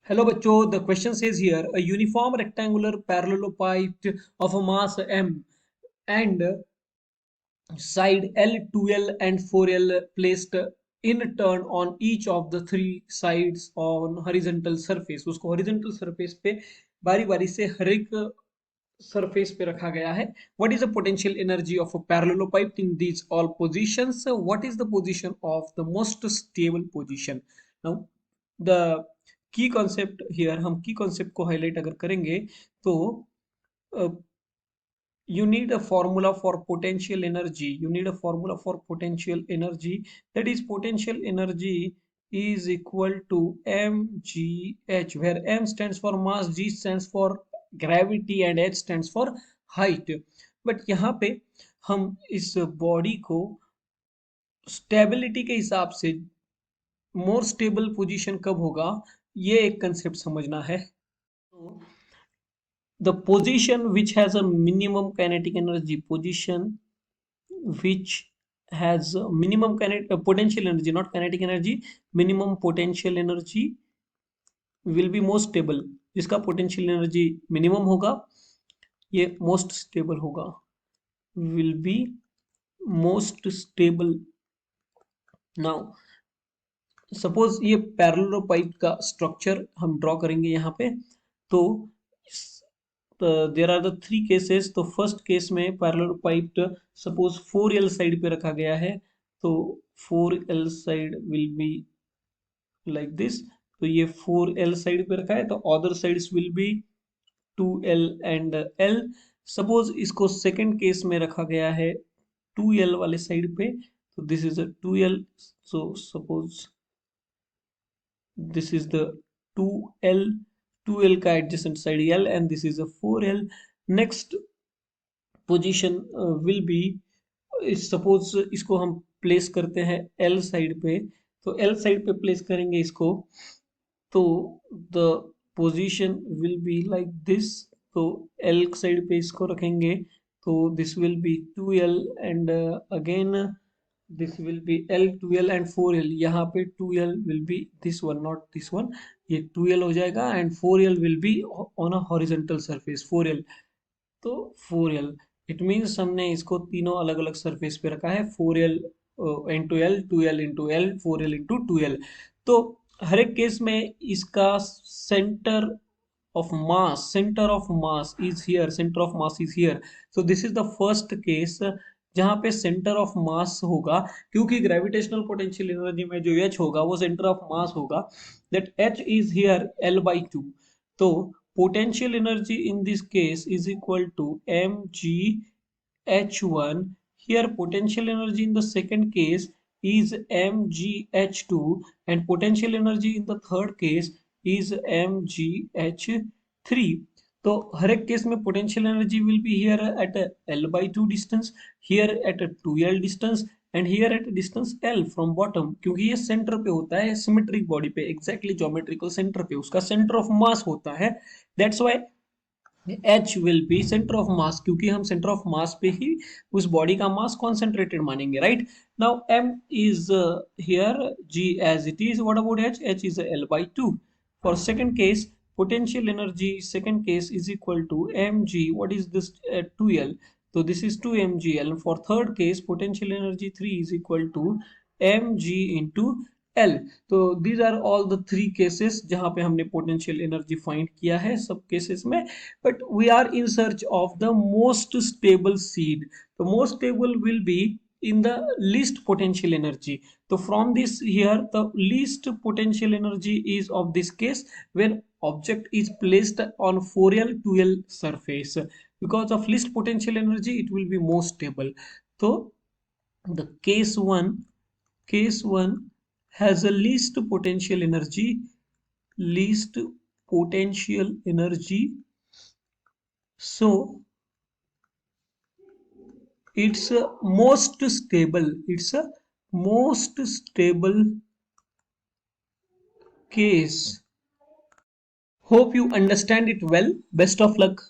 Hello बच्चों, the question says here a uniform rectangular parallelepiped of a mass m and side L, 2L and 4L placed in turn on each of the three sides on horizontal surface. उसको horizontal surface पे बारी बारी से हर एक surface पे रखा गया है. What is the potential energy of a parallelepiped in these all positions? What is the position of the most stable position? Now the key concept here, हम key concept को highlight अगर करेंगे तो uh, you need a formula for potential energy. You need a formula for potential energy, that is potential energy is equal to mgh, where m stands for mass, g stands for gravity and h stands for height. But यहाँ पे हम इस body को stability के हिसाब से more stable position कब होगा, ये एक कंसेप्ट समझना है. तो the position which has a minimum kinetic energy, position which has a minimum potential energy, not kinetic energy, minimum potential energy will be most stable. जिसका potential energy minimum होगा ये most stable होगा, will be most stable. now suppose ये parallel pipe का structure हम draw करेंगे यहाँ पे. तो there are the three cases. तो फर्स्ट केस में parallel pipe suppose 4L side पे रखा गया है, तो 4L side will be like this. तो ये 4L साइड पे रखा है, तो other sides will be 2L and L. Suppose इसको सेकंड केस में रखा गया है 2L वाले साइड पे, तो this is a 2L. So suppose this is the 2L, 2L का adjacent side L and this is a 4L. next position will be, suppose इसको हम प्लेस करते हैं L साइड पे, तो L साइड पे प्लेस करेंगे इसको, तो the position will be like this. तो L साइड पे इसको रखेंगे, तो this will be 2L and again this will be L, 2L and 4L. यहाँ पे 2L will be this one, not this one. ये 2L हो जाएगा and 4L will be on a horizontal surface. 4L, तो 4L it means हमने इसको तीनों अलग अलग सरफेस पे रखा है. 4L into L, 2L into L, 4L into 2L. तो हर एक केस में इसका centre of mass, center of mass is here, center of mass is here. So this is the first case जहाँ पे सेंटर ऑफ मास होगा, क्योंकि gravitational potential energy में जो H होगा वो सेंटर ऑफ मास होगा, that H is here L/2. तो potential energy in this case is equal to mgh1. Here potential energy in the second case is mgh2 and potential energy in the third case is mgh3. तो हर एक case में potential energy will be here eight L/2 distance, here eight 2L distance and here at distance L from bottom, क्योंकि ये centre पे होता है symmetric body पे, exactly geometrical centre पे उसका सेंटर ऑफ मास होता है. That's why H will be center of mass, क्योंकि हम center of mass पे ही उस बॉडी का मास concentrated मानेंगे, right? Now M is here, G as it is. What about H? H is L/2. For second case, potential energy second case is equal to mg. What is this? 2L. So this is 2mgl. For third case, potential energy 3 is equal to mg into L. तो these are all the three cases जहाँ पे हमने potential energy find किया है सब cases में. but we are in search of the most stable seed. The most stable will be in the least potential energy. So from this here, the least potential energy is of this case when object is placed on 4L 2L surface. Because of least potential energy, it will be most stable. So the case 1 has a least potential energy, least potential energy. So it's a most stable, it's a most stable case. Hope you understand it well. Best of luck.